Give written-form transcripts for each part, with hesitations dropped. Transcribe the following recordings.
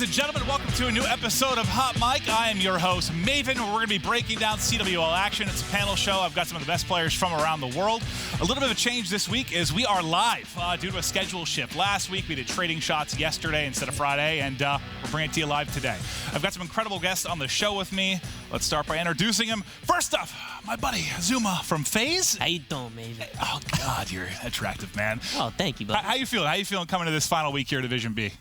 Ladies and gentlemen, welcome to a new episode of Hot Mic. I am your host, Maven, where we're going to be breaking down CWL action. It's a panel show. I've got some of the best players from around the world. A little bit of a change this week is we are live due to a schedule shift. Last week, we did trading shots yesterday instead of Friday, and we're bringing it to you live today. I've got some incredible guests on the show with me. Let's start by introducing him. First up, my buddy, ZooMaa from FaZe. How you doing, Maven? Oh, God, you're attractive, man. Oh, thank you, buddy. How you feeling? How you feeling coming to this final week here at Division B?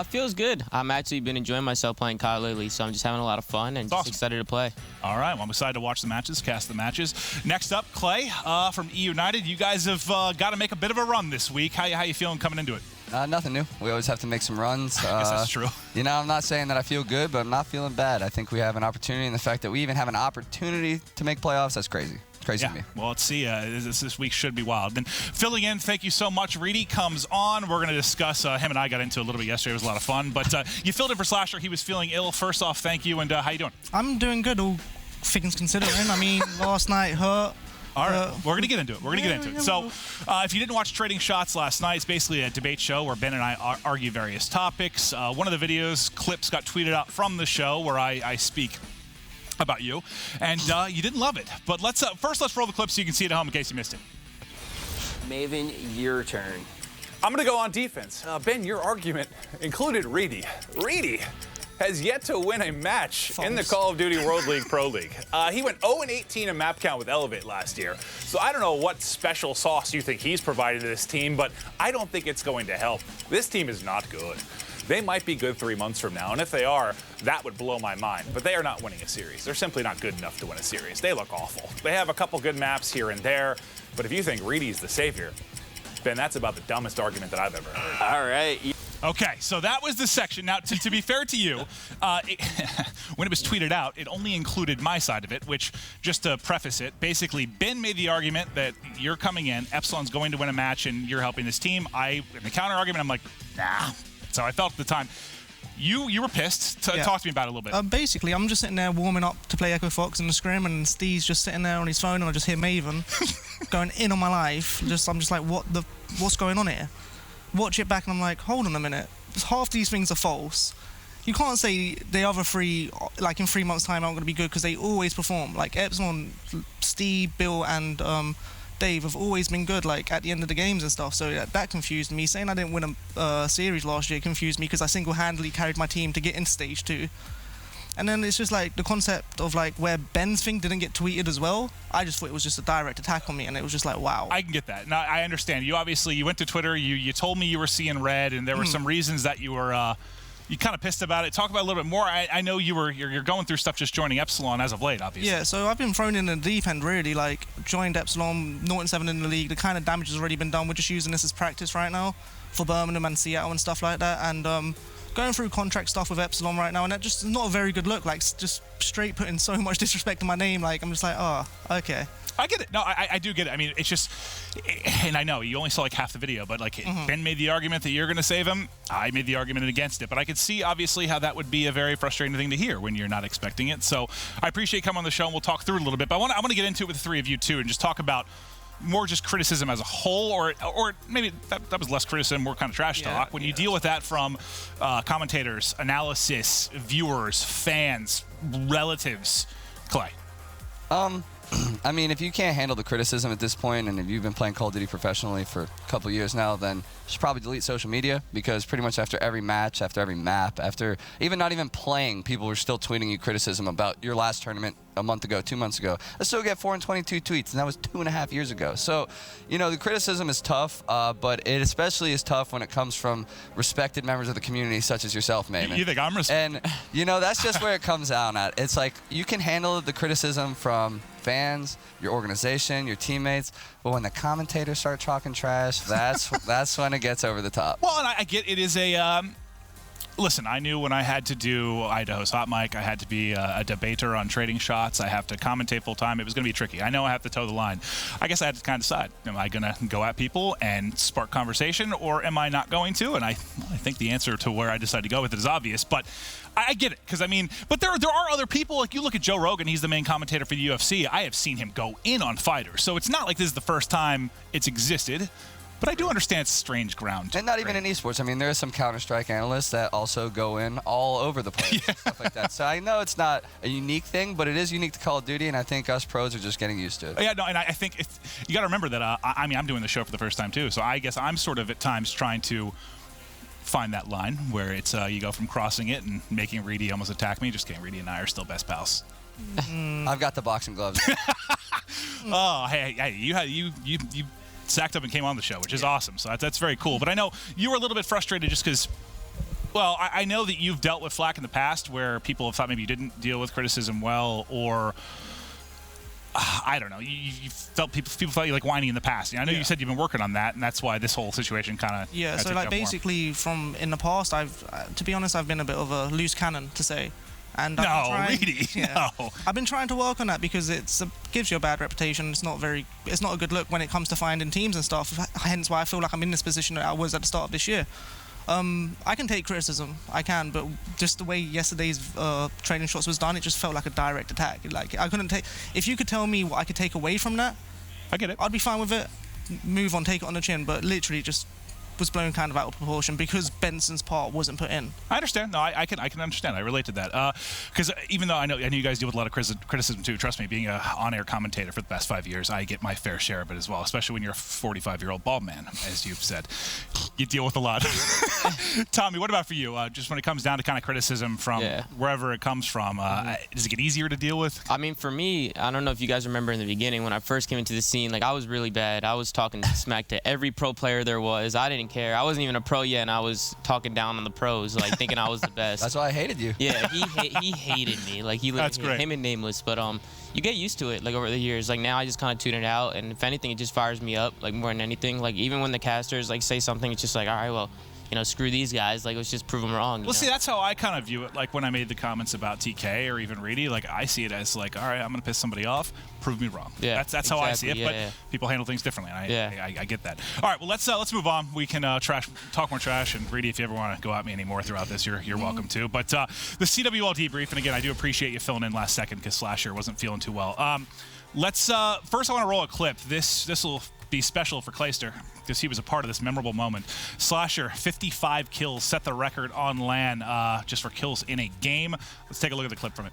Feels good. I'm actually been enjoying myself playing COD lately, so I'm just having a lot of fun and just excited to play. All right, well, I'm excited to watch the matches, cast the matches. Next up, Clay from eUnited. You guys have got to make a bit of a run this week. How you feeling coming into it? Nothing new. We always have to make some runs. I guess that's true. You know, I'm not saying that I feel good, but I'm not feeling bad. I think we have an opportunity, and the fact that we even have an opportunity to make playoffs, that's crazy. Crazy to me. Well, let's see. This week should be wild. Then filling in, thank you so much. Reedy comes on. We're going to discuss, him and I got into a little bit yesterday. It was a lot of fun. But you filled in for Slasher. He was feeling ill. First off, thank you. And how you doing? I'm doing good, all things considering. I mean, last night hurt. All right, we're going to get into it. We're going to get into it. So if you didn't watch Trading Shots last night, it's basically a debate show where Ben and I argue various topics. One of the videos, clips got tweeted out from the show where I speak about you, and you didn't love it. But first let's roll the clip so you can see it at home in case you missed it. Maven, your turn. I'm going to go on defense. Ben, your argument included Reedy. Reedy has yet to win a match in the Call of Duty World League Pro League. He went 0-18 in map count with Elevate last year. So I don't know what special sauce you think he's provided to this team, but I don't think it's going to help. This team is not good. They might be good 3 months from now, and if they are, that would blow my mind. But they are not winning a series. They're simply not good enough to win a series. They look awful. They have a couple good maps here and there, but if you think Reedy's the savior, Ben, that's about the dumbest argument that I've ever heard. All right. Okay, so that was the section. Now, to be fair to you, when it was tweeted out, it only included my side of it, which, just to preface it, basically, Ben made the argument that you're coming in, Epsilon's going to win a match, and you're helping this team. In the counter-argument, I'm like, nah. So I felt at the time. You were pissed. Talk to me about it a little bit. Basically, I'm just sitting there warming up to play Echo Fox in the scrim, and Steve's just sitting there on his phone, and I just hear Maven going in on my life. I'm just like, what's going on here? Watch it back, and I'm like, hold on a minute. Half these things are false. You can't say the other three, like in 3 months' time, aren't going to be good because they always perform. Like Epsilon, Steve, Bill, and Dave have always been good, like at the end of the games and stuff. So that confused me. Saying I didn't win a series last year confused me because I single-handedly carried my team to get into stage 2. And then it's just like the concept of like where Ben's thing didn't get tweeted as well. I just thought it was just a direct attack on me, and it was just like, wow. I can get that. Now, I understand. You went to Twitter. You told me you were seeing red, and there were some reasons that you were you kind of pissed about it. Talk about it a little bit more. I know you're going through stuff just joining Epsilon as of late, obviously. Yeah, so I've been thrown in the deep end, really. Like, joined Epsilon, 0-7 in the league. The kind of damage has already been done. We're just using this as practice right now for Birmingham and Seattle and stuff like that. And going through contract stuff with Epsilon right now, and that just is not a very good look. Like, just straight putting so much disrespect in my name. Like, I'm just like, oh, okay. I get it. No, I do get it. I mean, it's just, and I know you only saw like half the video, but like Ben made the argument that you're going to save him. I made the argument against it, but I could see obviously how that would be a very frustrating thing to hear when you're not expecting it. So I appreciate coming on the show, and we'll talk through it a little bit. But I want to get into it with the three of you too, and just talk about more just criticism as a whole, or maybe that was less criticism, more kind of trash talk. When you deal with that from commentators, analysis, viewers, fans, relatives, Clay. I mean, if you can't handle the criticism at this point, and if you've been playing Call of Duty professionally for a couple of years now, then you should probably delete social media, because pretty much after every match, after every map, after not even playing, people were still tweeting you criticism about your last tournament a month ago, 2 months ago. I still get 4 and 22 tweets, and that was 2.5 years ago. So, you know, the criticism is tough, but it especially is tough when it comes from respected members of the community, such as yourself, Maven. You think I'm respected? And, you know, that's just where it comes down at. It's like, you can handle the criticism from fans, your organization, your teammates, but when the commentators start talking trash, that's when it gets over the top. Well, and I get it is a listen, I knew when I had to host Hot Mic, I had to be a debater on Trading Shots, I have to commentate full time. It was going to be tricky. I know I have to toe the line. I guess I had to kind of decide, am I going to go at people and spark conversation, or am I not going to? And I think the answer to where I decided to go with it is obvious, but I get it, because I mean, but there are other people, like you look at Joe Rogan, he's the main commentator for the UFC. I have seen him go in on fighters, so it's not like this is the first time it's existed. But I do understand it's strange ground. And not even in esports. I mean, there are some Counter-Strike analysts that also go in all over the place and stuff like that. So I know it's not a unique thing, but it is unique to Call of Duty, and I think us pros are just getting used to it. Yeah, no, and I think you got to remember that, I mean, I'm doing the show for the first time, too, so I guess I'm sort of at times trying to find that line where it's you go from crossing it and making Reedy almost attack me. Just kidding, Reedy and I are still best pals. I've got the boxing gloves. Oh, hey, you sacked up and came on the show, which is awesome. So that's very cool. But I know you were a little bit frustrated just because, well, I know that you've dealt with flack in the past where people have thought maybe you didn't deal with criticism well, or I don't know. You felt people thought you like whining in the past. I know you said you've been working on that, and that's why this whole situation kind of So like basically from in the past, I've to be honest, I've been a bit of a loose cannon to say. And Reedy, no. I've been trying to work on that because it gives you a bad reputation. It's not a good look when it comes to finding teams and stuff. Hence why I feel like I'm in this position that I was at the start of this year. I can take criticism, I can, but just the way yesterday's training shots was done, it just felt like a direct attack. Like I couldn't take. If you could tell me what I could take away from that, I get it. I'd be fine with it. Move on, take it on the chin. But literally just was blown kind of out of proportion because Benson's part wasn't put in. I understand. No, I can understand. I relate to that. Because even though I know you guys deal with a lot of criticism too, trust me, being an on-air commentator for the past 5 years, I get my fair share of it as well, especially when you're a 45-year-old bald man, as you've said. You deal with a lot. Tommy, what about for you? Just when it comes down to kind of criticism from wherever it comes from, does it get easier to deal with? I mean, for me, I don't know if you guys remember in the beginning when I first came into the scene, like I was really bad. I was talking smack to every pro player there was. I didn't care. I wasn't even a pro yet, and I was talking down on the pros, like thinking I was the best. That's why I hated you. Yeah, he hated me. Like That's great. Him and Nameless, but you get used to it like over the years. Like now I just kind of tune it out, and if anything, it just fires me up like more than anything. Like even when the casters like say something, it's just like, all right, well, screw these guys. Like let's just prove them wrong. Well, see, that's how I kind of view it. Like when I made the comments about TK or even Reedy, like I see it as like, all right, I'm gonna piss somebody off. Prove me wrong. Yeah, that's exactly how I see it. But people handle things differently. And I get that. All right, well let's move on. We can talk more trash. And Reedy, if you ever want to go at me anymore throughout this, you're welcome to. But the CWL debrief, and again, I do appreciate you filling in last second because Slasher wasn't feeling too well. First I want to roll a clip. This will be special for Clayster because he was a part of this memorable moment. Slasher, 55 kills, set the record on LAN just for kills in a game. Let's take a look at the clip from it.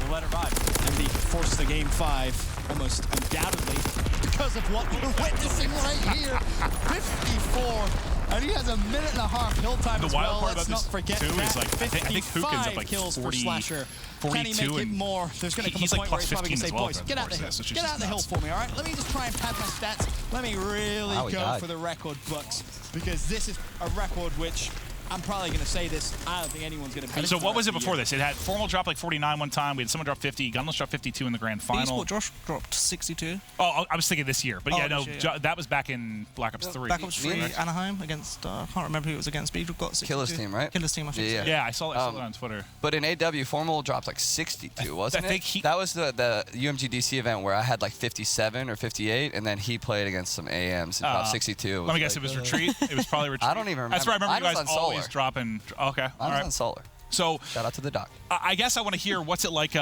We'll let it ride. MD forced the game 5 almost undoubtedly because of what we're witnessing right here. 54, and he has a minute and a half hill time as well. Let's not forget that. Is like, I think Hukin's up like kills 40, for Slasher. 42, Can he make it more? There's going to come a point where he's probably going to say, boys, get out the hill. Get out the hill for me, all right? Let me just try and pad my stats. Let me really go for the record books because this is a record which I'm probably going to say this. I don't think anyone's going to beat. So what was it before this? It had Formal drop like 49 one time. We had someone drop 50. Gunless dropped 52 in the grand final. Josh dropped 62. Oh, I was thinking this year. But that was back in Black Ops 3. Black Ops 3, Anaheim against, I can't remember who it was against, but he got 62. Killer's team, right? Killer's team, I think. Yeah, I saw that on Twitter. But in AW, Formal dropped like 62, wasn't it? That was the UMG DC event where I had like 57 or 58, and then he played against some AMs and dropped 62. Let me guess, it was Retreat? It was probably Retreat. I don't even remember. That's where I remember you guys always dropping. Okay, all right. On Solar. So shout out to the doc. I guess I want to hear what's it like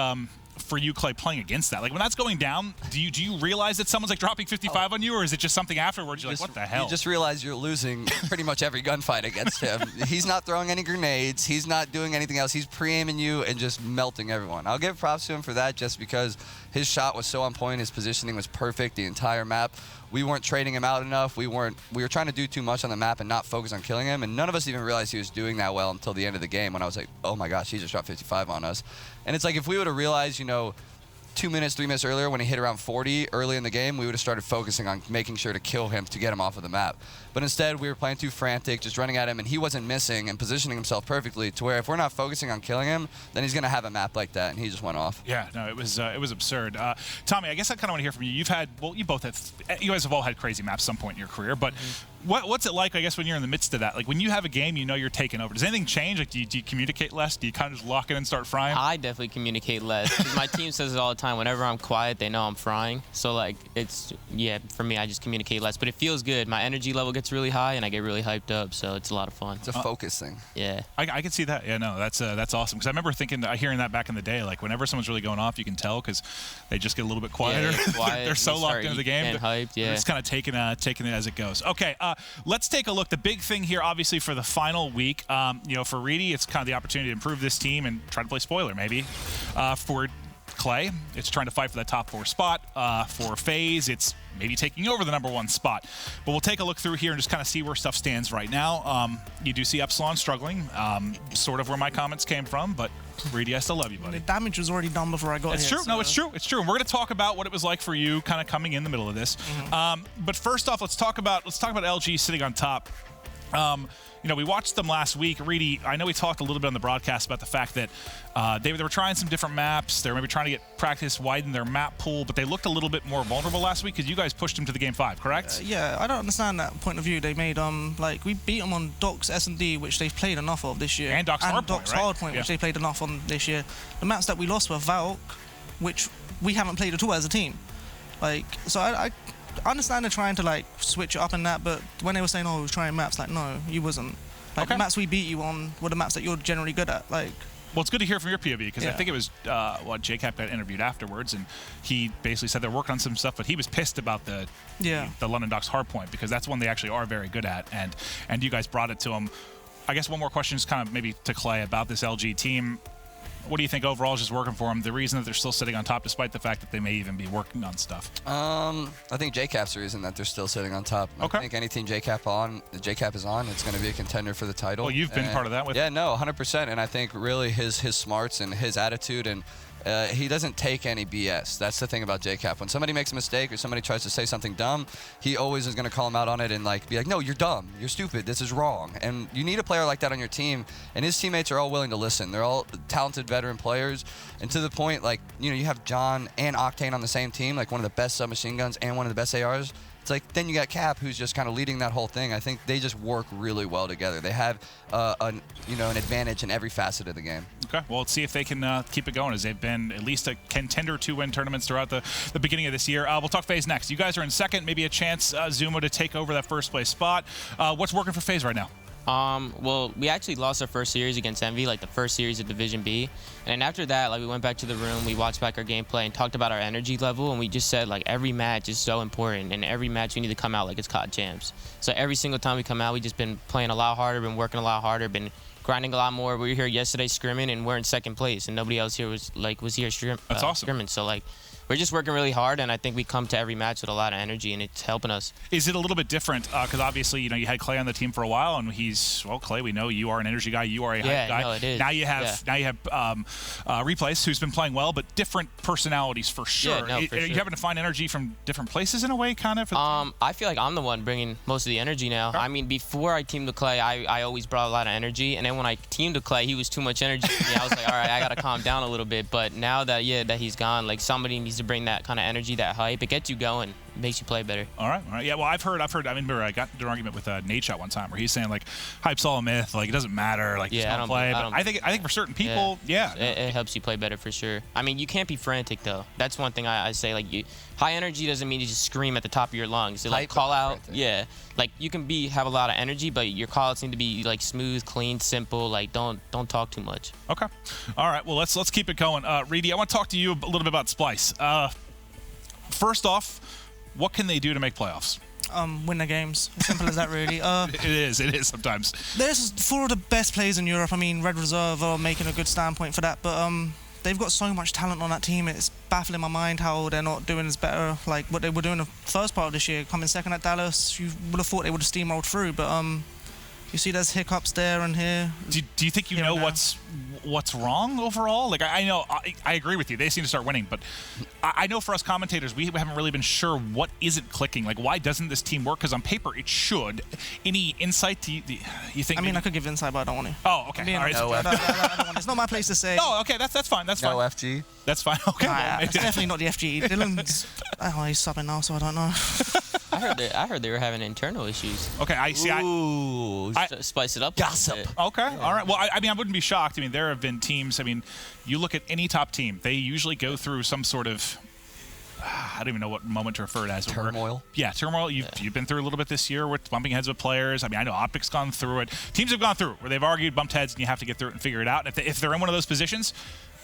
for you, Clay, playing against that. Like when that's going down, do you realize that someone's like dropping 55 on you, or is it just something afterwards? You're like, what the hell? You just realize you're losing pretty much every gunfight against him. He's not throwing any grenades. He's not doing anything else. He's pre-aiming you and just melting everyone. I'll give props to him for that, just because his shot was so on point. His positioning was perfect the entire map. We weren't trading him out enough. We were trying to do too much on the map and not focus on killing him, and none of us even realized he was doing that well until the end of the game when I was like, oh my gosh, he just dropped 55 on us. And it's like, if we would have realized, 2 minutes, 3 minutes earlier when he hit around 40 early in the game, we would have started focusing on making sure to kill him to get him off of the map. But instead, we were playing too frantic, just running at him, and he wasn't missing and positioning himself perfectly to where if we're not focusing on killing him, then he's going to have a map like that, and he just went off. Yeah, no, it was absurd. Tommy, I guess I kind of want to hear from you. You guys have all had crazy maps at some point in your career, but What's it like, I guess, when you're in the midst of that? Like, when you have a game, you know you're taking over. Does anything change? Like, do you communicate less? Do you kind of just lock in and start frying? I definitely communicate less. 'Cause my team says it all the time. Whenever I'm quiet, they know I'm frying. So, like, for me, I just communicate less. But it feels good. My energy level gets really high, and I get really hyped up. So it's a lot of fun. It's a focus thing. Yeah. I can see that. Yeah, no, that's awesome. Because I remember hearing that back in the day. Like, whenever someone's really going off, you can tell because they just get a little bit quieter. Yeah, quiet. They're so locked into the game. Getting hyped, yeah. They're just kind of taking it as it goes. Okay, let's take a look. The big thing here, obviously, for the final week, for Reedy, it's kind of the opportunity to improve this team and try to play spoiler, maybe. For Clay, it's trying to fight for that top 4 spot. For FaZe, it's maybe taking over the #1 spot. But we'll take a look through here and just kind of see where stuff stands right now. You do see Epsilon struggling, sort of where my comments came from, but Reedy, I still love you, buddy. The damage was already done before I got here. It's true. So. No, it's true. It's true. And we're going to talk about what it was like for you kind of coming in the middle of this. But first off, let's talk about LG sitting on top. We watched them last week. Reedy, I know we talked a little bit on the broadcast about the fact that they were trying some different maps. They were maybe trying to get practice, widen their map pool, but they looked a little bit more vulnerable last week because you guys pushed them to the Game 5, correct? Yeah, I don't understand that point of view. They made, we beat them on Doc's S&D, which they've played enough of this year. And Doc's Hardpoint, right? Which they played enough on this year. The maps that we lost were Valk, which we haven't played at all as a team. So I understand they're trying to switch it up in that, but when they were saying, "Oh, we were trying maps," no, you wasn't. The maps we beat you on were the maps that you're generally good at. Well, it's good to hear from your POV because I think it was JCap got interviewed afterwards, and he basically said they're working on some stuff, but he was pissed about the London Docks Hardpoint because that's one they actually are very good at, and you guys brought it to him. I guess one more question is kind of maybe to Clay about this LG team. What do you think overall is just working for them? The reason that they're still sitting on top, despite the fact that they may even be working on stuff. I think JCap's the reason that they're still sitting on top. Okay. I think anything JCap is on, it's going to be a contender for the title. Well, you've been part of that with. Yeah, no, 100%. And I think really his smarts and his attitude and. He doesn't take any BS. That's the thing about JCap. When somebody makes a mistake or somebody tries to say something dumb, he always is going to call him out on it and be like, no, you're dumb. You're stupid. This is wrong. And you need a player like that on your team. And his teammates are all willing to listen. They're all talented veteran players. And to the point, you have John and Octane on the same team, one of the best submachine guns and one of the best ARs. It's then you got Cap, who's just kind of leading that whole thing. I think they just work really well together. They have an advantage in every facet of the game. Okay, well, let's see if they can keep it going, as they've been at least a contender to win tournaments throughout the beginning of this year. We'll talk FaZe next. You guys are in second, maybe a chance, ZooMaa, to take over that first place spot. What's working for FaZe right now? Well, we actually lost our first series against Envy, the first series of Division B. And after that, we went back to the room, we watched back our gameplay and talked about our energy level, and we just said, every match is so important, and every match we need to come out like it's COD champs. So every single time we come out, we just been playing a lot harder, been working a lot harder, been grinding a lot more. We were here yesterday scrimming, and we're in second place, and nobody else here was here That's awesome. Scrimming. So, we're just working really hard, and I think we come to every match with a lot of energy, and it's helping us. Is it a little bit different? Because obviously, you had Clay on the team for a while, and Clay, we know you are an energy guy, you are a hype guy. No, it is. Now you have Replace, who's been playing well, but different personalities for sure. Yeah, no, for sure. Are you having to find energy from different places in a way, kind of? I feel like I'm the one bringing most of the energy now. Okay. I mean, before I teamed with Clay, I always brought a lot of energy, and then when I teamed with Clay, he was too much energy for me. I was like, all right, I got to calm down a little bit. But now that he's gone, somebody needs to bring that kind of energy, that hype. It gets you going, makes you play better. All right. Yeah, well, I've heard. I remember I got into an argument with Nate Shot one time where he's saying hype's all a myth, it doesn't matter, just don't play. But I think for certain people, it helps you play better for sure. I mean, you can't be frantic though. That's one thing I say. High energy doesn't mean you just scream at the top of your lungs. So, call out, you can have a lot of energy, but your call outs need to be smooth, clean, simple. Don't talk too much. Okay. All right. Well, let's keep it going. Reedy, I want to talk to you a little bit about Splice. First off, what can they do to make playoffs? Win the games. As simple as that, really. It is sometimes. There's 4 of the best players in Europe. I mean, Red Reserve are making a good standpoint for that, but they've got so much talent on that team. It's baffling my mind how they're not doing as better. What they were doing the first part of this year, coming second at Dallas, you would have thought they would have steamrolled through, but you see there's hiccups there and here. Do you think you know what's wrong overall? I know I agree with you. They seem to start winning, but I know for us commentators, we haven't really been sure what isn't clicking. Why doesn't this team work? Because on paper it should. Any insight? Do you think? I mean, I could give insight, but I don't want to. Oh, okay. All right. I don't want. It's not my place to say. No, okay. That's fine. That's fine. No FG. That's fine. Okay. It's definitely not the FG. Dylan's. He's subbing now, so I don't know. I heard they were having internal issues. Okay, I see. Spice it up. Gossip. Okay, all right. Well, I mean, I wouldn't be shocked. I mean, there have been teams. I mean, you look at any top team, they usually go through some sort of, I don't even know what moment to refer to as. Turmoil. Yeah, turmoil. You've been through a little bit this year with bumping heads with players. I mean, I know Optic's gone through it. Teams have gone through it where they've argued, bumped heads, and you have to get through it and figure it out. If they're in one of those positions,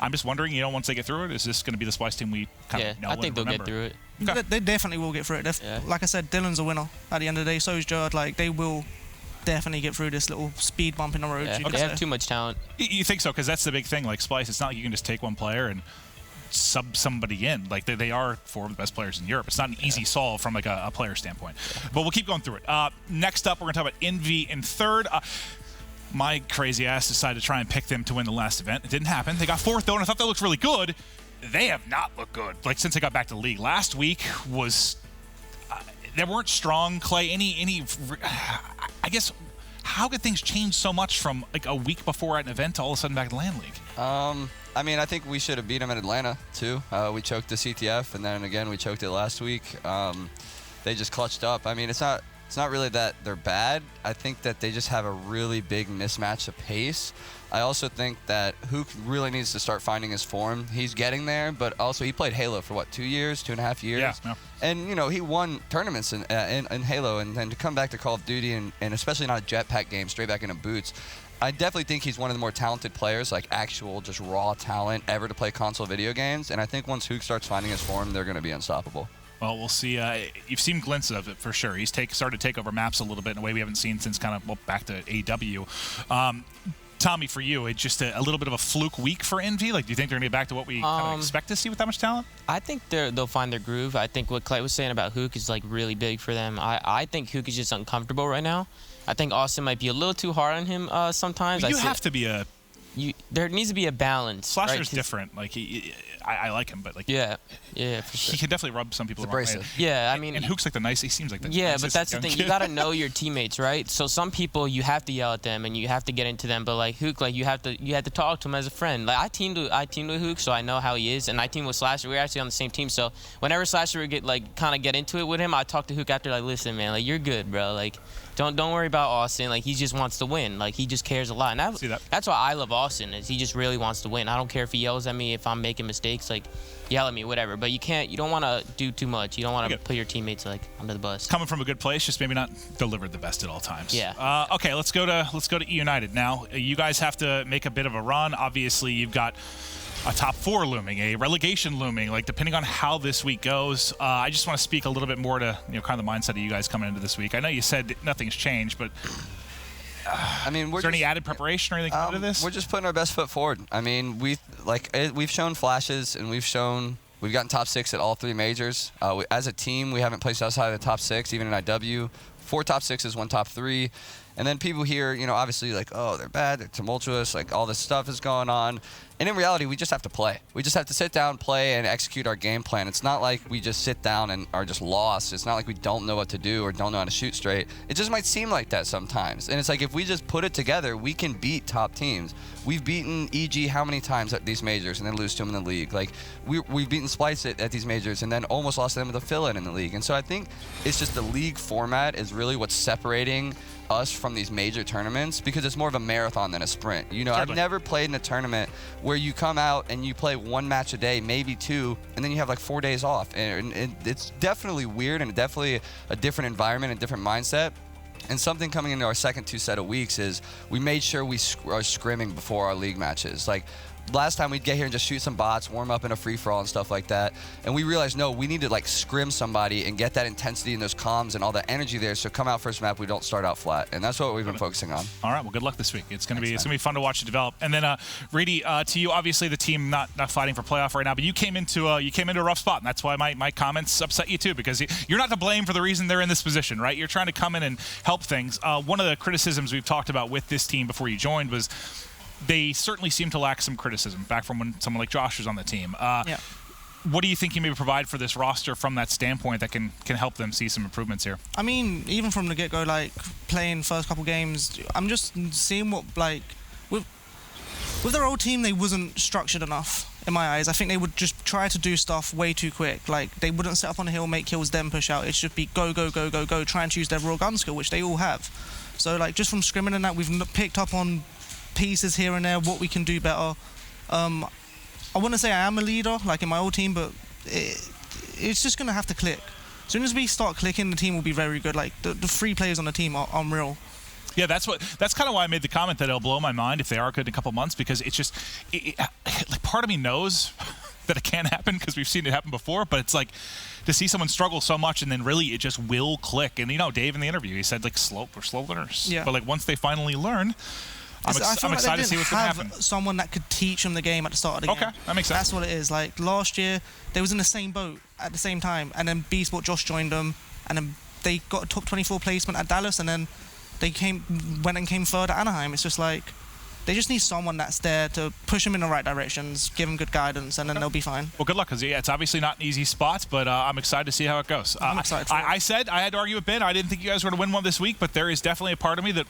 I'm just wondering, once they get through it, is this going to be the Splice team we kind of know I think they'll remember? get through it. Okay. They definitely will get through it. Like I said, Dylan's a winner at the end of the day. So is Judd. Like, they will definitely get through this little speed bump in the road. Yeah, they have too much talent. You think so? Because that's the big thing. Like Splice, it's not like you can just take one player and sub somebody in. Like they are four of the best players in Europe. It's not an easy solve from like a player standpoint. But we'll keep going through it. Next up, we're going to talk about Envy in third. My crazy ass decided to try and pick them to win the last event. It didn't happen. They got fourth though, and I thought that looked really good. They have not looked good. Like since they got back to the league. Last week was they weren't strong. Clay, any I guess how could things change so much from like a week before at an event to all of a sudden back in the LAN League? I mean, I think we should have beat them in Atlanta too. We choked the CTF, and then again we choked it last week. They just clutched up. I mean, it's not really that they're bad. I think that they just have a really big mismatch of pace. I also think that Hook really needs to start finding his form. He's getting there, but also he played Halo for what, 2 years, 2.5 years? Yeah. And he won tournaments in Halo, and then to come back to Call of Duty and especially not a jetpack game, straight back into boots. I definitely think he's one of the more talented players, like actual just raw talent ever to play console video games. And I think once Hook starts finding his form, they're going to be unstoppable. Well, we'll see. You've seen glimpses of it for sure. He's started to take over maps a little bit in a way we haven't seen since back to AW. Tommy, for you, it's just a little bit of a fluke week for Envy. Like, do you think they're going to get back to what we kind of expect to see with that much talent? I think they'll find their groove. I think what Clay was saying about Hook is like really big for them. I think Hook is just uncomfortable right now. I think Austin might be a little too hard on him sometimes. But you have to be a... there needs to be a balance. Slasher's different. Like I like him, but like yeah, for sure. He can definitely rub some people the wrong way. Yeah, I mean, and Hook's like he seems like the but that's the thing. You gotta know your teammates, right? So some people you have to yell at them and you have to get into them, but like Hook, like you have to talk to him as a friend. Like I teamed with Hook, so I know how he is, and I teamed with Slasher. We're actually on the same team, so whenever Slasher would get into it with him, I talk to Hook after, like, listen, man, like you're good, bro. Like don't worry about Austin. Like he just wants to win. Like he just cares a lot. And that's why I love Austin. Is he just really wants to win. I don't care if he yells at me if I'm making mistakes. Like yell at me, whatever. But you don't want to do too much. You don't want to put your teammates like under the bus. Coming from a good place, just maybe not delivered the best at all times. Yeah. Okay, let's go to eUnited now. You guys have to make a bit of a run. Obviously, you've got a top 4 looming, a relegation looming. Like depending on how this week goes, I just want to speak a little bit more to kind of the mindset of you guys coming into this week. I know you said nothing's changed, but I mean, is there any added preparation or anything into this? We're just putting our best foot forward. I mean, we've shown flashes, and we've gotten top 6 at all 3 majors. As a team, we haven't placed outside of the top 6, even in IW. 4 top 6s, 1 top 3. And then people here, obviously like, oh, they're bad, they're tumultuous, like all this stuff is going on. And in reality, we just have to play. We just have to sit down, play, and execute our game plan. It's not like we just sit down and are just lost. It's not like we don't know what to do or don't know how to shoot straight. It just might seem like that sometimes. And it's like if we just put it together, we can beat top teams. We've beaten EG how many times at these majors and then lose to them in the league? Like we've beaten Splice at these majors and then almost lost to them with a fill-in in the league. And so I think it's just the league format is really what's separating us from these major tournaments because it's more of a marathon than a sprint. I've never played in a tournament where you come out and you play 1 match a day, maybe 2, and then you have like 4 days off. And it's definitely weird and definitely a different environment and different mindset. And something coming into our second 2 set of weeks is we made sure we are scrimming before our league matches. Like last time we'd get here and just shoot some bots, warm up in a free-for-all and stuff like that. And we realized, no, we need to like scrim somebody and get that intensity and those comms and all that energy there. So come out first map, we don't start out flat. And that's what we've been focusing on. All right, well, good luck this week. It's gonna be fun to watch you develop. And then Reedy, to you, obviously the team not fighting for playoff right now, but you came into a rough spot, and that's why my comments upset you too, because you're not to blame for the reason they're in this position, right? You're trying to come in and help things. One of the criticisms we've talked about with this team before you joined was they certainly seem to lack some criticism back from when someone like Josh was on the team. What do you think you may provide for this roster from that standpoint that can help them see some improvements here? I mean, even from the get-go, like playing first couple games, I'm just seeing what with their old team, they wasn't structured enough. in my eyes. I think they would just try to do stuff way too quick. Like, they wouldn't set up on a hill, make kills, then push out. It should be go, go, go, go, go, try and choose their raw gun skill, which they all have. So, like, just from scrimming and that, we've picked up on pieces here and there, what we can do better. I wouldn't say I am a leader, like in my old team, but it's just going to have to click. As soon as we start clicking, the team will be very good. Like, the 3 players on the team are unreal. Yeah, that's kind of why I made the comment that it'll blow my mind if they are good in a couple months, because it's just like, part of me knows that it can happen because we've seen it happen before, but it's like to see someone struggle so much and then really it just will click. And you know, Dave in the interview, he said like we're slow learners. Yeah. But like once they finally learn, I'm excited to see what's going to happen. Someone that could teach them the game at the start of the game. Okay, that makes sense. That's what it is. Like last year, they was in the same boat at the same time, and then B-Sport Josh joined them, and then they got a top 24 placement at Dallas, and then they went and came third at Anaheim. It's just like they just need someone that's there to push them in the right directions, give them good guidance, and then they'll be fine. Well, good luck, because it's obviously not an easy spot, but I'm excited to see how it goes. I'm excited. I said I had to argue with Ben. I didn't think you guys were going to win one this week, but there is definitely a part of me that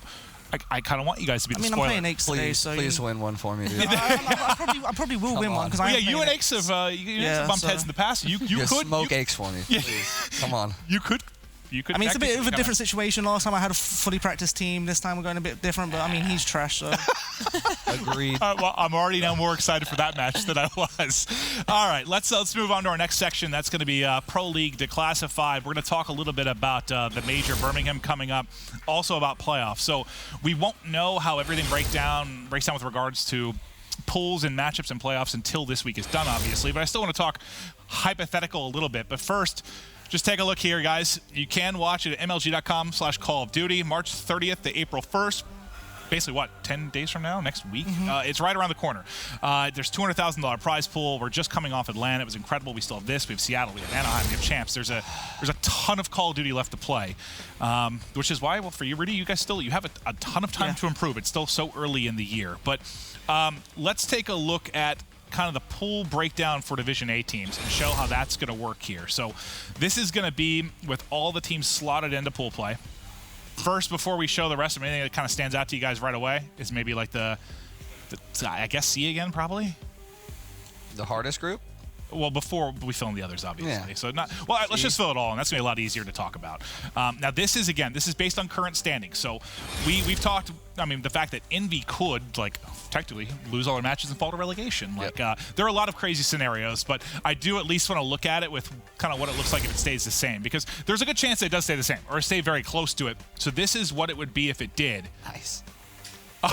I kind of want you guys to be the spoiler. I'm playing Aches today, so please win one for me. Dude. I probably will win one, because you and Aches have bumped heads in the past. You could smoke Aches for me. Please. Come on. You could. I mean, it's a bit of a different situation. Last time I had a fully practiced team. This time we're going a bit different, but I mean, he's trash, so. Agreed. Well, I'm already now more excited for that match than I was. All right, let's move on to our next section. That's going to be Pro League Declassified. We're going to talk a little bit about the major Birmingham coming up, also about playoffs. So we won't know how everything breaks down with regards to pools and matchups and playoffs until this week is done, obviously. But I still want to talk hypothetical a little bit. But first, just take a look here, guys. You can watch it at MLG.com/Call of Duty, March 30th to April 1st. Basically, what, 10 days from now, next week? It's right around the corner. There's $200,000 prize pool. We're just coming off Atlanta. It was incredible. We still have this. We have Seattle. We have Anaheim. We have champs. There's a ton of Call of Duty left to play, which is why, well, for you, Reedy, you guys still, you have a ton of time to improve. It's still so early in the year. But let's take a look at kind of the pool breakdown for Division A teams and show how that's going to work here. So this is going to be with all the teams slotted into pool play. First, before we show the rest of them, anything that kind of stands out to you guys right away is maybe like the I guess C again, probably? The hardest group? Well, before we fill in the others, obviously. Yeah. So let's just fill it all, and that's going to be a lot easier to talk about. Now, this is based on current standings. So we've talked, I mean, the fact that Envy could, like, technically lose all their matches and fall to relegation. Like, there are a lot of crazy scenarios, but I do at least want to look at it with kind of what it looks like if it stays the same, because there's a good chance that it does stay the same or stay very close to it. So this is what it would be if it did. Nice. I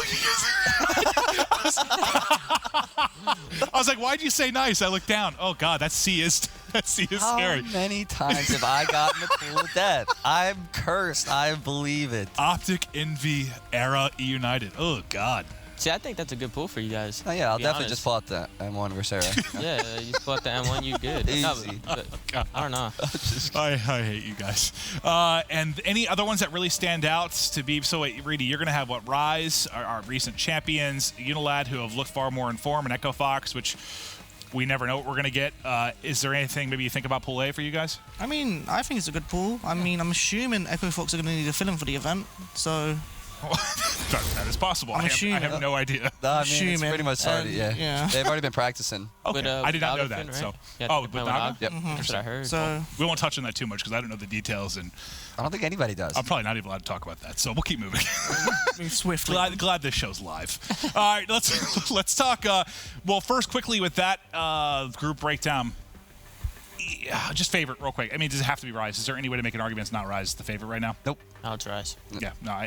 was like, why'd you say nice? I looked down. Oh, God, that C is scary. How many times have I gotten the pool of death? I'm cursed. I believe it. Optic Envy Era eUnited. Oh, God. See, I think that's a good pool for you guys. Oh, yeah, I'll definitely just pull out the M1 Versera. Yeah, you pull out the M1, you good. Easy. No, but I don't know. I hate you guys. And any other ones that really stand out to be, so wait, Reedy, you're going to have what, Rise, our recent champions, Unilad, who have looked far more in form, and Echo Fox, which we never know what we're going to get. Is there anything maybe you think about Pool A for you guys? I mean, I think it's a good pool. I mean, I'm assuming Echo Fox are going to need a fill-in for the event, so... That is possible. I have no idea. No, I mean, it's pretty much started, yeah. They've already been practicing. Okay. I did not know that. Right? So, with Naga? Yep. That's what I heard. So we won't touch on that too much because I don't know the details, and I don't think anybody does. I'm probably not even allowed to talk about that. So we'll keep moving. Swiftly. Glad this show's live. All right, let's talk. Well, first, quickly with that group breakdown. Yeah, just favorite real quick. I mean, does it have to be Rise? Is there any way to make an argument it's not Rise the favorite right now? Nope. No, it's Rise. Yeah, no.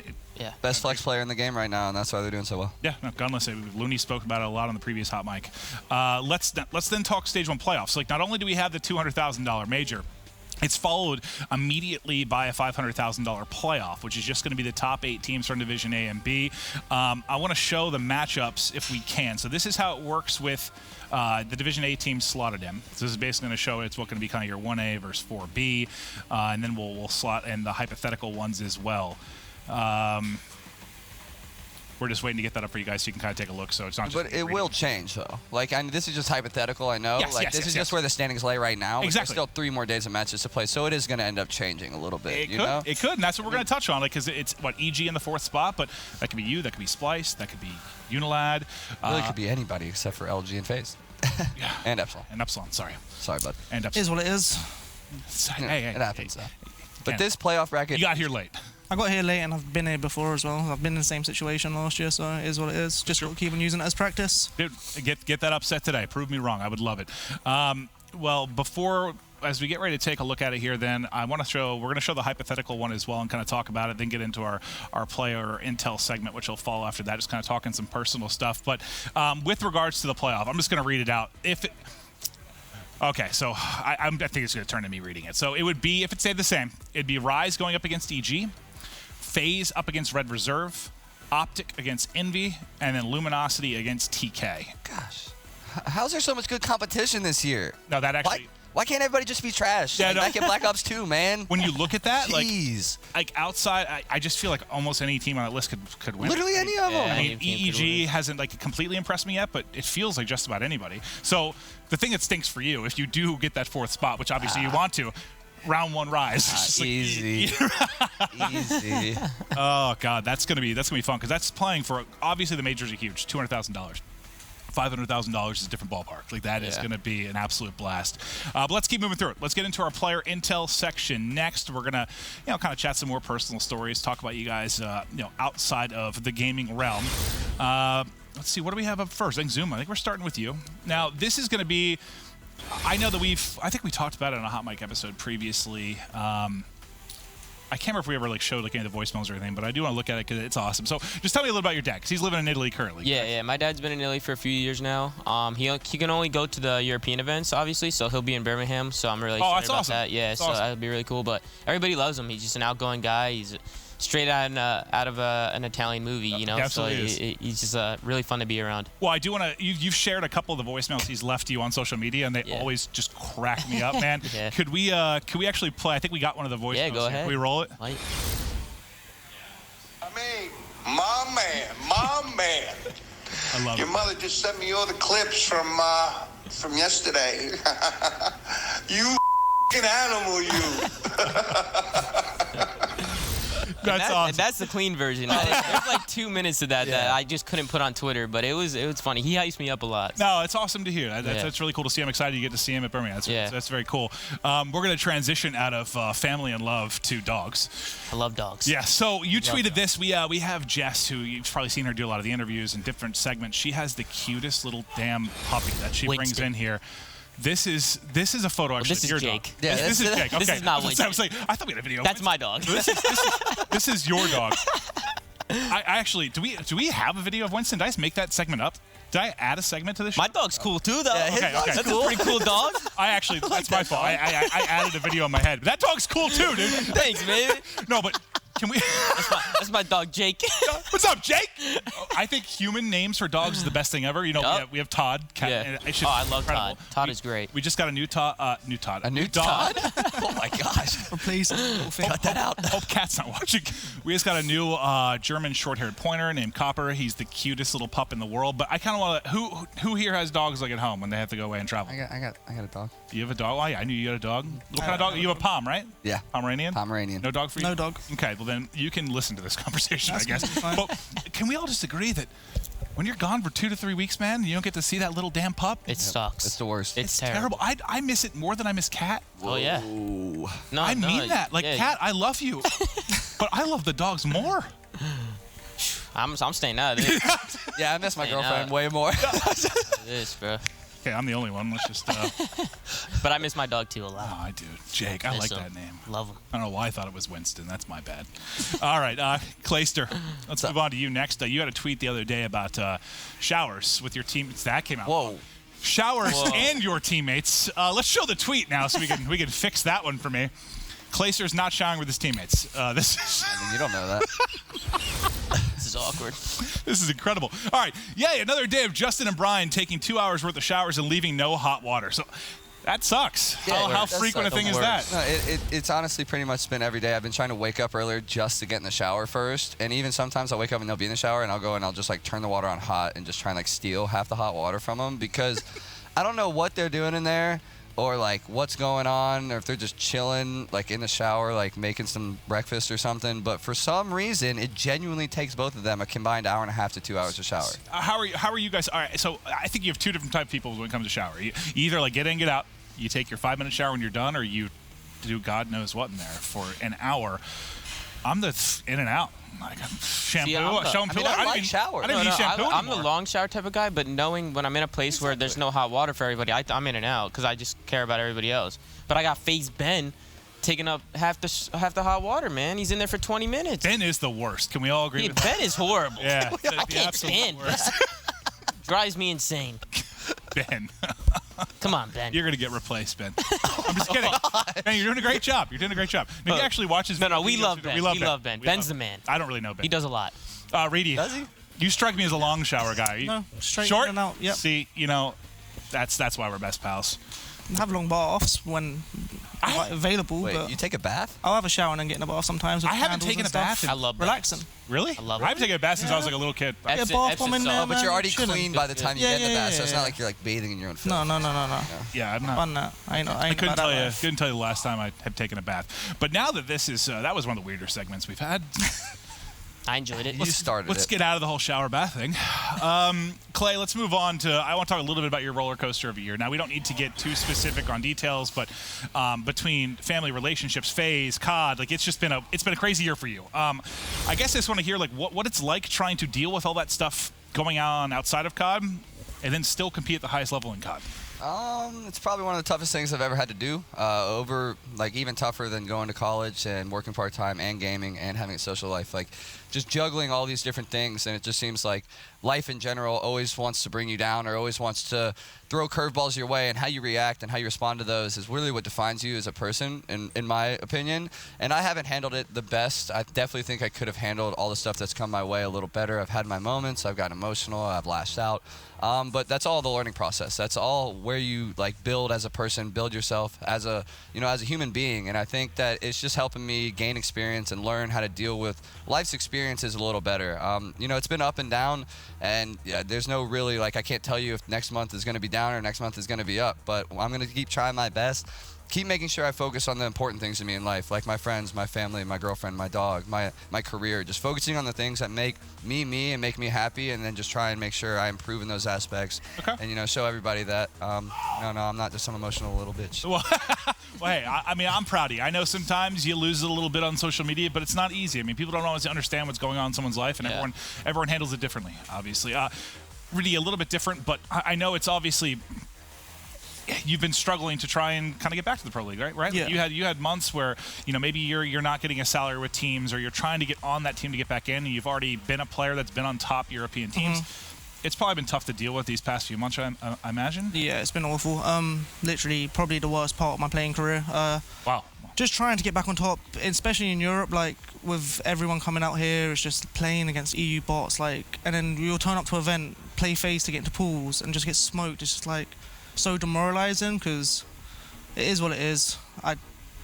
Best flex player in the game right now, and that's why they're doing so well. Yeah, no, Gunless. Looney spoke about it a lot on the previous hot mic. Let's then talk Stage 1 playoffs. Like, not only do we have the $200,000 major, it's followed immediately by a $500,000 playoff, which is just going to be the top 8 teams from Division A and B. I want to show the matchups if we can. So this is how it works with the Division A teams slotted in. So this is basically going to show it's what's going to be kind of your 1A versus 4B, and then we'll slot in the hypothetical ones as well. We're just waiting to get that up for you guys so you can kind of take a look. So it's not just. But it will change, though. Like, this is just hypothetical, I know. This is just where the standings lay right now. Exactly. There's still 3 more days of matches to play, so it is going to end up changing a little bit. It could, and that's what we're going to touch on. Like, because it's what, EG in the 4th spot, but that could be you, that could be Splice, that could be Unilad. It really could be anybody except for LG and FaZe. Yeah. And Epsilon. And Epsilon, sorry. Sorry, bud. And Epsilon. Is what it is. Hey, it happens, though. But this playoff bracket... You got here late. I got here late and I've been here before as well. I've been in the same situation last year, so it is what it is. Just got to keep on using it as practice. Dude, get that upset today. Prove me wrong. I would love it. Well, as we get ready to take a look at it here, then we're going to show the hypothetical one as well and kind of talk about it, then get into our player intel segment, which will follow after that, just kind of talking some personal stuff. But with regards to the playoff, I'm just going to read it out. Okay, so I think it's going to turn to me reading it. So it would be, if it stayed the same, it'd be Rise going up against EG, FaZe up against Red Reserve, Optic against Envy, and then Luminosity against TK. Gosh, how's there so much good competition this year? No, that actually... Why can't everybody just be trash? Yeah, Back in Black Ops 2, man. When you look at that, Jeez. like outside, I just feel like almost any team on that list could win. Literally any of them. I mean, EEG hasn't completely impressed me yet, but it feels like just about anybody. So the thing that stinks for you, if you do get that 4th spot, which obviously you want to, round 1 Rise. Easy. Easy. Oh God, that's gonna be fun because that's playing for, obviously the majors are huge, $200,000. $500,000 is a different ballpark. Like that is going to be an absolute blast. But let's keep moving through it. Let's get into our player intel section next. We're gonna, kind of chat some more personal stories, talk about you guys, outside of the gaming realm. Let's see, what do we have up first? I think ZooMaa. I think we're starting with you. Now, this is going to be. I know that I think we talked about it on a Hot Mic episode previously. I can't remember if we ever showed any of the voicemails or anything, but I do want to look at it because it's awesome. So just tell me a little about your dad, because he's living in Italy currently. Yeah. My dad's been in Italy for a few years now. He can only go to the European events, obviously, so he'll be in Birmingham. So I'm really excited about that. Yeah, so that'll be really cool. But everybody loves him. He's just an outgoing guy. He's straight out of an Italian movie, So he's just really fun to be around. Well, I do want to. You've shared a couple of the voicemails he's left you on social media, and they always just crack me up, man. Could we actually play? I think we got one of the voicemails. Yeah, go ahead. Can we roll it? Light. My man. I love Your mother just sent me all the clips from yesterday. You f***ing animal, you. That's awesome. That's the clean version. There's 2 minutes of that I just couldn't put on Twitter, but it was funny. He hypes me up a lot. No, it's awesome to hear. That's really cool to see. I'm excited you get to see him at Birmingham. That's very cool. We're going to transition out of family and love to dogs. I love dogs. Yeah, so you tweeted this. We have Jess, who you've probably seen her do a lot of the interviews and different segments. She has the cutest little damn puppy that she brings in here. This is a photo actually. This is Jake. Dog. Yeah, this is Jake. Okay. This is not Winston. I was like, I thought we had a video. That's my dog. This is your dog. I actually, do we have a video of Winston? Did I just make that segment up? Did I add a segment to this show? My dog's cool too, though. Yeah, okay. That's a pretty cool dog. That's my fault. I added a video in my head. But that dog's cool too, dude. Thanks, baby. No, but can we? That's my dog, Jake. What's up, Jake? I think human names for dogs is the best thing ever. We have Todd. I love Todd. Todd is great. We just got a new Todd. A new Todd? Oh my gosh! Please cut that out. Hope Cat's not watching. We just got a new German short-haired pointer named Copper. He's the cutest little pup in the world. But I kind of want to. Who here has dogs at home when they have to go away and travel? I got a dog. You have a dog? Oh, yeah, I knew you got a dog. What kind of dog? You have a Pom, right? Yeah. Pomeranian? Pomeranian. No dog for you? No dog. Okay, well then you can listen to this conversation, I guess. But can we all just agree that when you're gone for 2 to 3 weeks, man, you don't get to see that little damn pup? It sucks. It's the worst. It's terrible. I miss it more than I miss Cat. Oh, yeah. No, I mean that. Cat, I love you. But I love the dogs more. I'm staying out of it. Yeah, I miss my girlfriend way more. It is, bro. Okay, I'm the only one. Let's just. But I miss my dog too a lot. Oh, I do. Jake, I like that name. Love him. I don't know why I thought it was Winston. That's my bad. All right, Clayster, let's move on to you next. You had a tweet the other day about showers with your teammates. That came out. Whoa. Showers and your teammates. Let's show the tweet now so we can fix that one for me. Clayster's not showering with his teammates. I mean, you don't know that. This is awkward. This is incredible. All right. Yay, another day of Justin and Brian taking 2 hours worth of showers and leaving no hot water. So that sucks. Yeah, how frequent a thing is that? No, it's honestly pretty much been every day. I've been trying to wake up earlier just to get in the shower first. And even sometimes I'll wake up and they'll be in the shower and I'll go and I'll just turn the water on hot and just try and steal half the hot water from them because I don't know what they're doing in there. or like what's going on, or if they're just chilling like in the shower, like making some breakfast or something. But for some reason, it genuinely takes both of them a combined hour and a half to 2 hours to shower. How are you guys? All right, so I think you have two different type of people when it comes to shower. You either like get in, get out. You take your 5-minute shower when you're done, or you do God knows what in there for an hour. I'm the in and out. Like shampoo, shampoo. I like shower. I don't need shampoo I'm anymore. the long shower type of guy, but knowing when I'm in a place where there's no hot water for everybody, I'm in and out because I just care about everybody else. But I got FaZe Ben taking up half the hot water, man. He's in there for 20 minutes. Ben is the worst. Can we all agree with that? Ben is horrible. Yeah. I can't stand that. Drives me insane. Ben. Come on, Ben. You're going to get replaced, Ben. I'm just kidding. Ben, you're doing a great job. You're doing a great job. No, he actually watches. No, we love Ben. We love Ben. Ben's the man. I don't really know Ben. He does a lot. Reedy. Does he? You strike me as a long shower guy. No, straight Short? in and out. Yep. See, you know, that's why we're best pals. Have long baths when available. Wait, but you take a bath? I'll have a shower and then get in a bath sometimes. With I haven't candles taken and a bath. stuff. I love relaxing. Really? I love it. I haven't taken a bath since I was like a little kid. Get a bath bomb in there, Oh, but you're already chilling. clean by the time you get in the bath, so it's yeah. not like you're like bathing in your own filth. No. Yeah, I'm not. Fun that. I couldn't about tell that you. life. Couldn't tell you the last time I had taken a bath. But now that this is, that was one of the weirder segments we've had. I enjoyed it. You started Let's get out of the whole shower bath thing. Clay, let's move on to, I want to talk a little bit about your roller coaster of a year. Now, we don't need to get too specific on details, but between family relationships, FaZe, COD, like it's been a crazy year for you. I guess I just want to hear like what it's like trying to deal with all that stuff going on outside of COD and then still compete at the highest level in COD. It's probably one of the toughest things I've ever had to do. Even tougher than going to college and working part-time and gaming and having a social life. Like, just juggling all these different things, and it just seems like life in general always wants to bring you down or always wants to throw curveballs your way, and how you react and how you respond to those is really what defines you as a person, in my opinion. And I haven't handled it the best. I definitely think I could have handled all the stuff that's come my way a little better. I've had my moments. I've gotten emotional. I've lashed out. But that's all the learning process. That's all where you like build as a person, build yourself as a human being. And I think that it's just helping me gain experience and learn how to deal with life's experiences a little better. It's been up and down, and there's no really like I can't tell you if next month is going to be down or next month is going to be up. But I'm going to keep trying my best. Keep making sure I focus on the important things to me in life, like my friends, my family, my girlfriend, my dog, my career. Just focusing on the things that make me me and make me happy, and then just try and make sure I improve in those aspects. Okay. And show everybody that no, I'm not just some emotional little bitch. Well, hey, I mean, I'm proud of you. I know sometimes you lose it a little bit on social media, but it's not easy. I mean, people don't always understand what's going on in someone's life, and everyone handles it differently, obviously. Really a little bit different, but I know it's obviously you've been struggling to try and kind of get back to the pro league, right? Yeah. You had months where maybe you're not getting a salary with teams, or you're trying to get on that team to get back in, and you've already been a player that's been on top European teams. It's probably been tough to deal with these past few months, I imagine. Yeah, it's been awful. Literally, probably the worst part of my playing career. Wow. Just trying to get back on top, especially in Europe, like with everyone coming out here, it's just playing against EU bots, like, and then you'll turn up to an event, play FaZe to get into pools, and just get smoked. It's just like so demoralizing because it is what it is.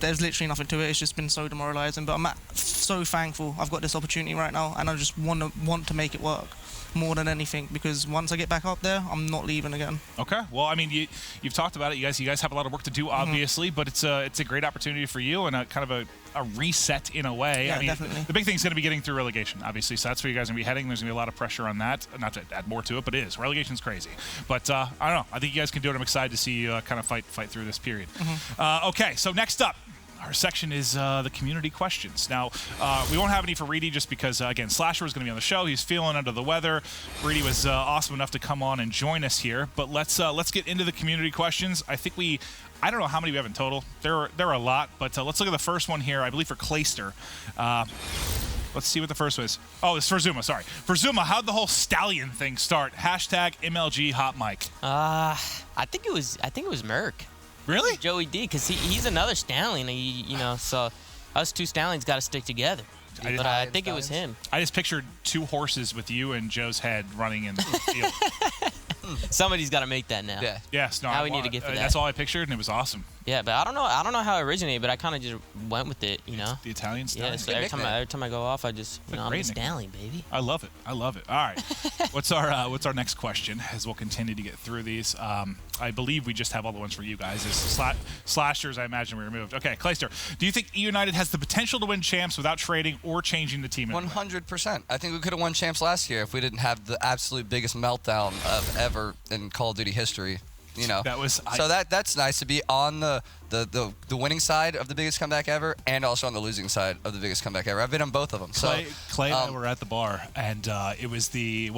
There's literally nothing to it. It's just been so demoralizing. But I'm so thankful I've got this opportunity right now, and I just want to make it work more than anything, because once I get back up there, I'm not leaving again. Okay. Well, I mean, you've talked about it. You guys have a lot of work to do, obviously, but it's a great opportunity for you and a kind of a reset in a way. Yeah, I mean, definitely. The big thing is going to be getting through relegation, obviously. So that's where you guys are going to be heading. There's going to be a lot of pressure on that. Not to add more to it, but it is. Relegation's crazy. But I don't know. I think you guys can do it. I'm excited to see you kind of fight through this period. Okay. So next up, our section is the community questions. Now, we won't have any for Reedy just because, again, Slasher was going to be on the show. He's feeling under the weather. Reedy was awesome enough to come on and join us here. But let's get into the community questions. I don't know how many we have in total. There are a lot, but let's look at the first one here, I believe for Clayster. Let's see what the first one is. Oh, it's for ZooMaa, sorry. For ZooMaa, how'd the whole stallion thing start? Hashtag MLG hot mic. I think it was Merc. Really? Joey D, because he's another stallion, so us two stallions got to stick together. But I think it was him. I just pictured two horses with you and Joe's head running in the field. Somebody's got to make that now. Yeah. Yes. No. Now we need to get to that. That's all I pictured, and it was awesome. Yeah, but I don't know how it originated, but I kind of just went with it, you know. The Italian style. Yeah. So every time I go off, I just I'm a stallion, baby. I love it. I love it. All right. What's our next question? As we'll continue to get through these. I believe we just have all the ones for you guys. Slashers, I imagine, we removed. Okay, Clayster, do you think eUnited has the potential to win champs without trading or changing the team? 100%. I think we could have won champs last year if we didn't have the absolute biggest meltdown of ever in Call of Duty history. You know, that's nice to be on the winning side of the biggest comeback ever, and also on the losing side of the biggest comeback ever. I've been on both of them. Clay and I were at the bar, and it was the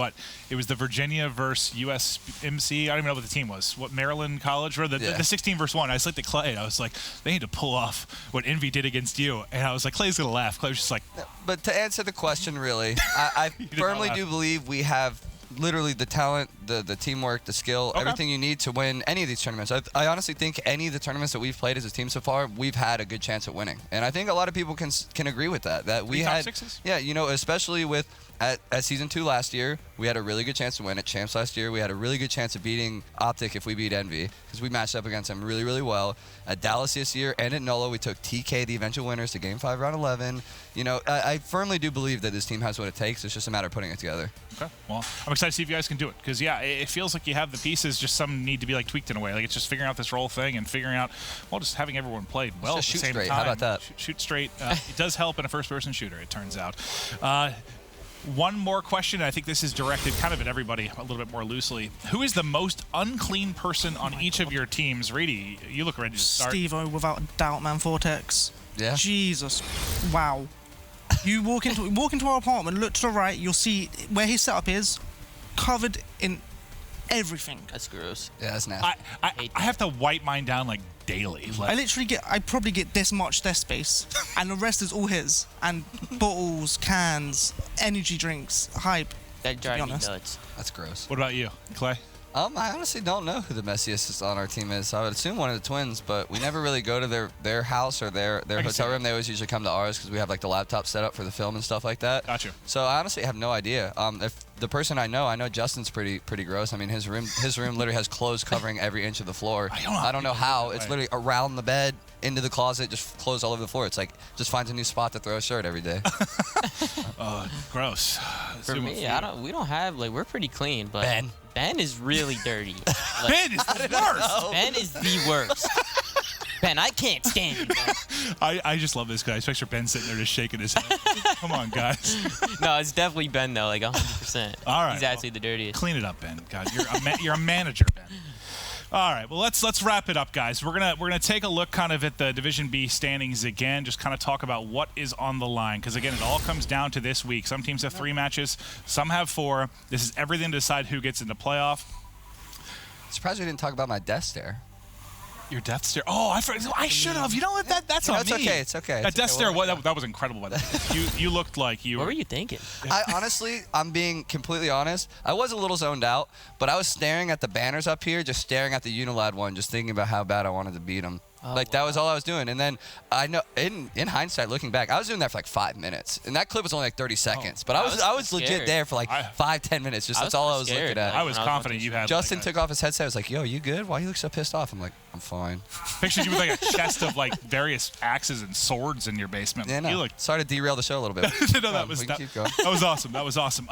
Virginia versus USMC. I don't even know what the team was. What, Maryland College, or the 16 versus 1. I just looked at Clay, and I was like, they need to pull off what Envy did against you. And I was like, Clay's gonna laugh. Clay was just like. But to answer the question, really, I firmly do believe we have literally the talent, the teamwork, the skill, everything you need to win any of these tournaments. I honestly think any of the tournaments that we've played as a team so far, we've had a good chance at winning. And I think a lot of people can agree with that. That we had, yeah, you know, especially with at Season 2 last year, we had a really good chance to win. At Champs last year, we had a really good chance of beating Optic if we beat Envy, because we matched up against them really, really well. At Dallas this year and at NOLA, we took TK, the eventual winners, to Game 5, Round 11. You know, I firmly do believe that this team has what it takes. It's just a matter of putting it together. Okay. Well, I'm excited to see if you guys can do it, because, yeah, it feels like you have the pieces, just some need to be, like, tweaked in a way. Like, it's just figuring out this role thing and figuring out, well, just having everyone played well at the same time. How about that? Shoot straight. It does help in a first-person shooter, it turns out. One more question. I think this is directed kind of at everybody a little bit more loosely. Who is the most unclean person on each of your teams? Reedy, you look ready to start. Steve-O, without a doubt, man. Vortex. Yeah. Jesus. Wow. You walk into our apartment, look to the right, you'll see where his setup is, covered in everything. That's gross. Yeah, that's nasty. I have to wipe mine down like daily. Like, I probably get this much desk space, and the rest is all his. And bottles, cans, energy drinks, hype. That drives me nuts. That's gross. What about you, Clay? I honestly don't know who the messiest on our team is. I would assume one of the twins, but we never really go to their house or their hotel room. They always usually come to ours because we have like the laptop set up for the film and stuff like that. Gotcha. So I honestly have no idea. If the person I know Justin's pretty gross. I mean, his room literally has clothes covering every inch of the floor. I don't know how. It's literally around the bed, into the closet, just clothes all over the floor. It's like just finds a new spot to throw a shirt every day. Gross. For me, we don't have, like, we're pretty clean, but Ben is really dirty. Like, Ben is the worst. Ben is the worst. Ben, I can't stand you, Ben. I just love this guy. I picture Ben sitting there just shaking his head. Come on, guys. No, it's definitely Ben, though, like 100%. All right. He's actually the dirtiest. Clean it up, Ben. God, you're a manager, Ben. All right, well, let's wrap it up, guys. We're gonna take a look kind of at the Division B standings again, just kind of talk about what is on the line, because again, it all comes down to this week. Some teams have 3 matches, some have 4. This is everything to decide who gets into playoff. Surprised we didn't talk about my death stare. Your death stare. Oh, I should have. You know what? That's on me. It's okay. That death stare. That was incredible. By the way. You looked like you. What were you thinking? I'm being completely honest. I was a little zoned out, but I was staring at the banners up here, just staring at the Unilad one, just thinking about how bad I wanted to beat them. That was all I was doing. And then I know, in hindsight, looking back, I was doing that for like 5 minutes, and that clip was only like 30 seconds. But I was legit there for like 5-10 minutes. Just that's all I was looking at. I was confident you had. Justin took off his headset. I was like, "Yo, you good? Why you look so pissed off?" I'm like, "I'm fine." Pictured you with like a chest of like various axes and swords in your basement. Yeah, no. Sorry to derail the show a little bit. No, that was awesome. That was awesome.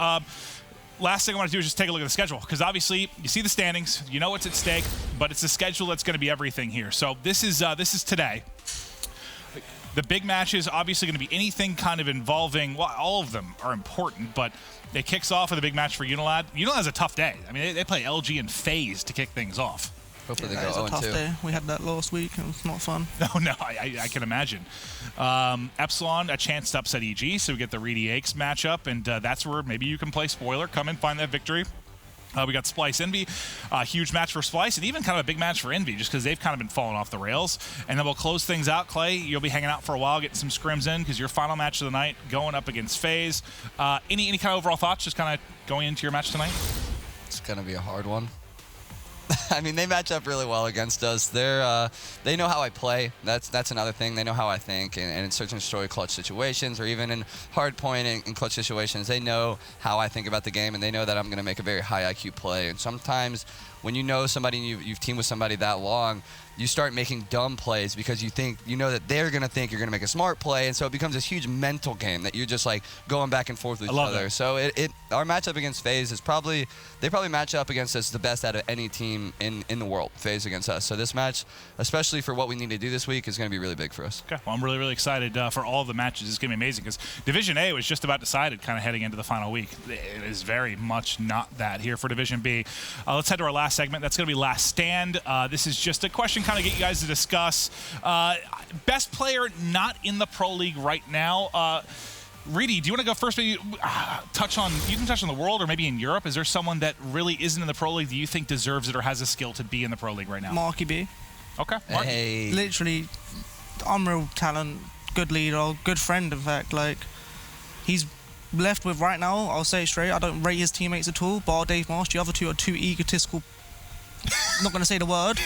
Last thing I want to do is just take a look at the schedule, because obviously you see the standings, you know what's at stake, but it's the schedule that's going to be everything here. So this is today. The big match is obviously going to be anything kind of involving, well, all of them are important, but it kicks off with a big match for Unilad. Unilad has a tough day. I mean, they play LG and FaZe to kick things off. Hopefully they go 0-2. Tough day. We had that last week. It was not fun. No, I can imagine. Epsilon, a chance to upset EG, so we get the Reedy Aches matchup, and that's where maybe you can play spoiler, come and find that victory. We got Splice Envy, a huge match for Splice, and even kind of a big match for Envy, just because they've kind of been falling off the rails. And then we'll close things out. Clay, you'll be hanging out for a while, getting some scrims in, because your final match of the night going up against FaZe. Any kind of overall thoughts, just kind of going into your match tonight? It's going to be a hard one. I mean, they match up really well against us. They know how I play. That's another thing. They know how I think, and in search and destroy clutch situations, or even in hard point and clutch situations, they know how I think about the game, and they know that I'm going to make a very high IQ play. And sometimes when you know somebody and you've teamed with somebody that long, you start making dumb plays because you know that they're going to think you're going to make a smart play, and so it becomes this huge mental game that you're just like going back and forth with each other. So our matchup against FaZe is they probably match up against us the best out of any team in the world, FaZe against us. So this match, especially for what we need to do this week, is going to be really big for us. Okay, well, I'm really, really excited for all of the matches. It's going to be amazing because Division A was just about decided kind of heading into the final week. It is very much not that here for Division B. Let's head to our last segment. That's going to be Last Stand. This is just a question kind of get you guys to discuss. Best player not in the Pro League right now. Reedy, do you want to go first? Maybe you can touch on the world or maybe in Europe. Is there someone that really isn't in the Pro League that you think deserves it or has a skill to be in the Pro League right now? Marky B. Okay. Hey. Literally, unreal talent, good leader, good friend, in fact. Like, he's left with right now, I'll say it straight, I don't rate his teammates at all, bar Dave Marsh. The other two are too egotistical. Not going to say the word,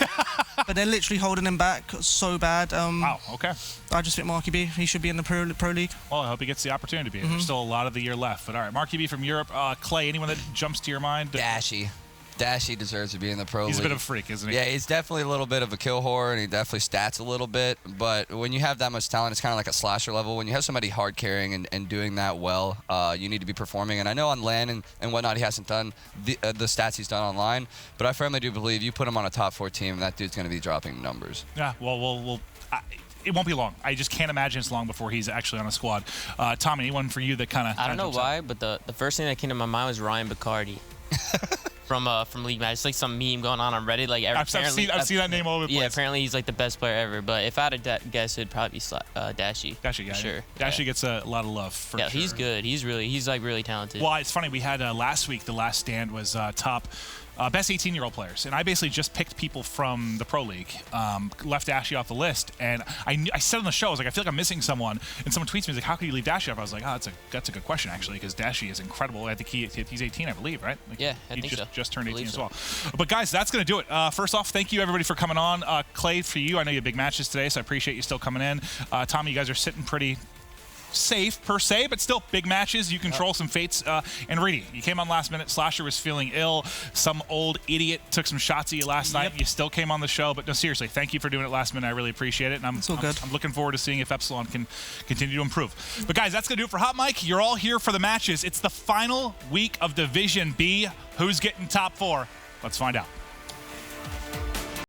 but they're literally holding him back so bad. Wow, okay. I just think Marky B, he should be in the Pro League. Well, I hope he gets the opportunity to be. There's still a lot of the year left. But all right, Marky B from Europe. Clay, anyone that jumps to your mind? Dashy deserves to be in the Pro League. He's a bit of a freak, isn't he? Yeah, he's definitely a little bit of a kill whore, and he definitely stats a little bit. But when you have that much talent, it's kind of like a slasher level. When you have somebody hard carrying and doing that well, you need to be performing. And I know on LAN and whatnot, he hasn't done the stats he's done online, but I firmly do believe you put him on a top 4 team, that dude's going to be dropping numbers. Yeah, well it won't be long. I just can't imagine it's long before he's actually on a squad. Tommy, anyone for you that kind of... I don't know why, but the first thing that came to my mind was Ryan Bacardi. From League Match. It's like some meme going on Reddit. Like I've seen that name all over the place. Yeah, apparently he's like the best player ever. But if I had to guess, it'd probably be Dashy. Dashy, yeah. Sure. Dashy gets a lot of love for sure. Yeah, he's good. He's like really talented. Well, it's funny. We had last week, the Last Stand was top best 18-year-old players, and I basically just picked people from the Pro League, left Dashy off the list, and I said on the show, I was like, I feel like I'm missing someone, and someone tweets me, like, how could you leave Dashy off? I was like, oh, that's a good question, actually, because Dashy is incredible. I think he's 18, I believe, right? Like, yeah, I think so. Just turned 18 as well. So. But guys, that's going to do it. First off, thank you everybody for coming on. Clay, for you, I know you have big matches today, so I appreciate you still coming in. Tommy, you guys are sitting pretty safe per se, but still big matches. You control some fates. And Reedy, you came on last minute. Slasher was feeling ill. Some old idiot took some shots at you last night. You still came on the show, but no, seriously, thank you for doing it last minute. I really appreciate it. And I'm looking forward to seeing if Epsilon can continue to improve. But guys, that's gonna do it for Hot Mic. You're all here for the matches. It's the final week of Division B. Who's getting top 4? Let's find out.